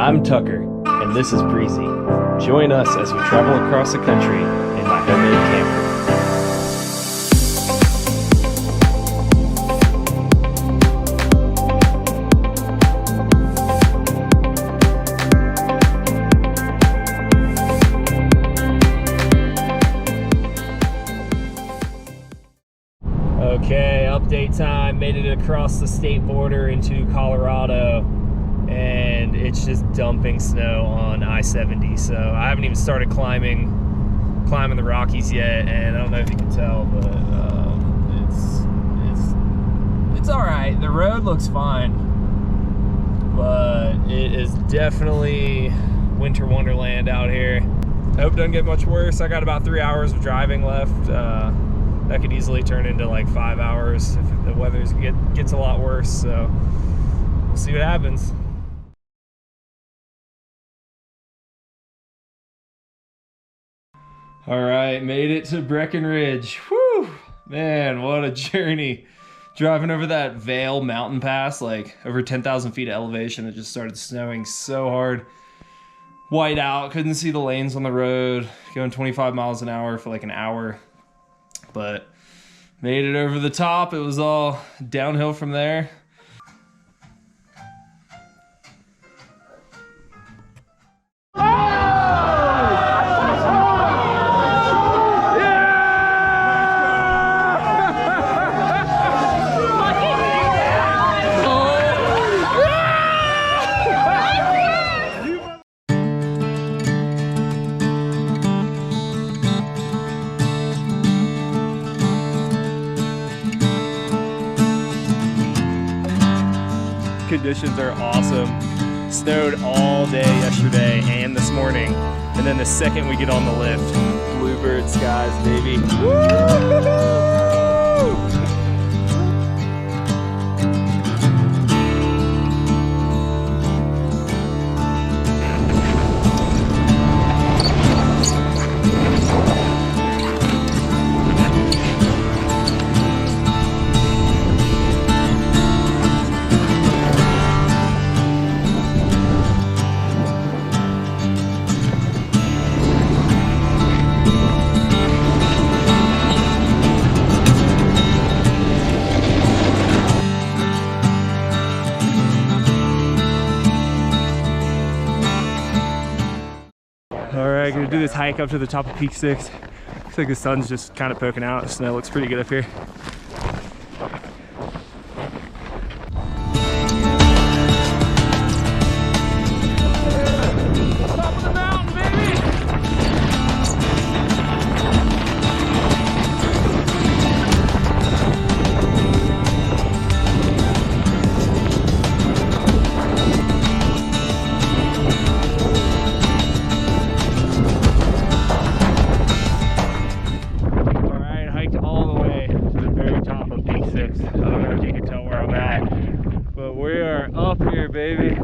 I'm Tucker, and this is Breezy. Join us as we travel across the country in my homemade camper. Okay, update time. Made it across the state border into Colorado, and it's just dumping snow on I-70. So I haven't even started climbing the Rockies yet, and I don't know if you can tell, but it's all right. The road looks fine, but it is definitely winter wonderland out here. I hope it doesn't get much worse. I got about 3 hours of driving left. That could easily turn into like 5 hours if the weather gets a lot worse, so we'll see what happens. All right, made it to Breckenridge. Whew, man, what a journey. Driving over that Vail mountain pass, like over 10,000 feet of elevation. It just started snowing so hard. White out, couldn't see the lanes on the road, going 25 miles an hour for like an hour. But made it over the top. It was all downhill from there. Conditions are awesome. Snowed all day yesterday and this morning, and then the second we get on the lift, bluebird skies, baby. Woo! Alright, gonna do this hike up to the top of Peak 6. Looks like the sun's just kind of poking out. The snow looks pretty good up here. Top of the mountain, baby! Up here, baby.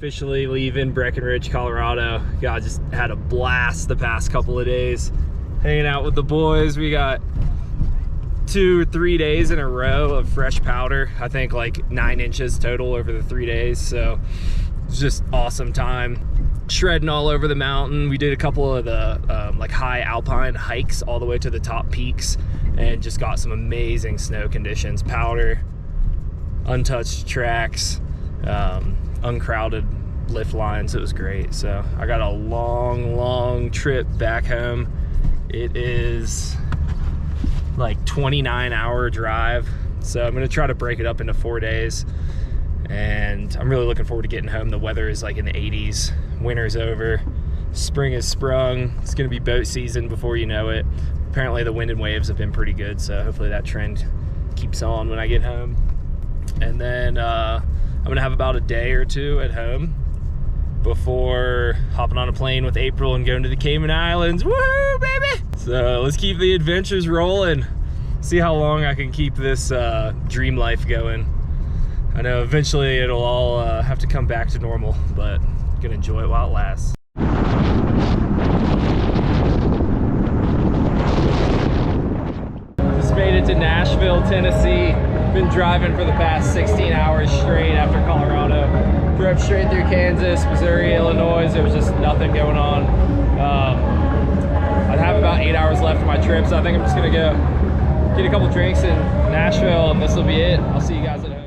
officially leaving Breckenridge, Colorado. God, just had a blast the past couple of days hanging out with the boys. We got 2 or 3 days in a row of fresh powder. I think like 9 inches total over the 3 days. So it's just awesome time. Shredding all over the mountain. We did a couple of the like high alpine hikes all the way to the top peaks and just got some amazing snow conditions. Powder, untouched tracks, uncrowded lift lines. It was great. So I got a long trip back home. It is like 29-hour drive, so I'm gonna try to break it up into 4 days, and I'm really looking forward to getting home. The weather is like in the 80s. Winter's over, spring has sprung. It's gonna be boat season before you know it. Apparently the wind and waves have been pretty good, so hopefully that trend keeps on when I get home. And then I'm gonna have about a day or 2 at home before hopping on a plane with April and going to the Cayman Islands. Woohoo, baby! So let's keep the adventures rolling. See how long I can keep this dream life going. I know eventually it'll all have to come back to normal, but I'm gonna enjoy it while it lasts. Just made it to Nashville, Tennessee. Been driving for the past 16 hours straight after Colorado. Drove straight through Kansas, Missouri, Illinois. There was just nothing going on. I have about 8 hours left of my trip, so I think I'm just gonna go get a couple drinks in Nashville, and this will be it. I'll see you guys at home.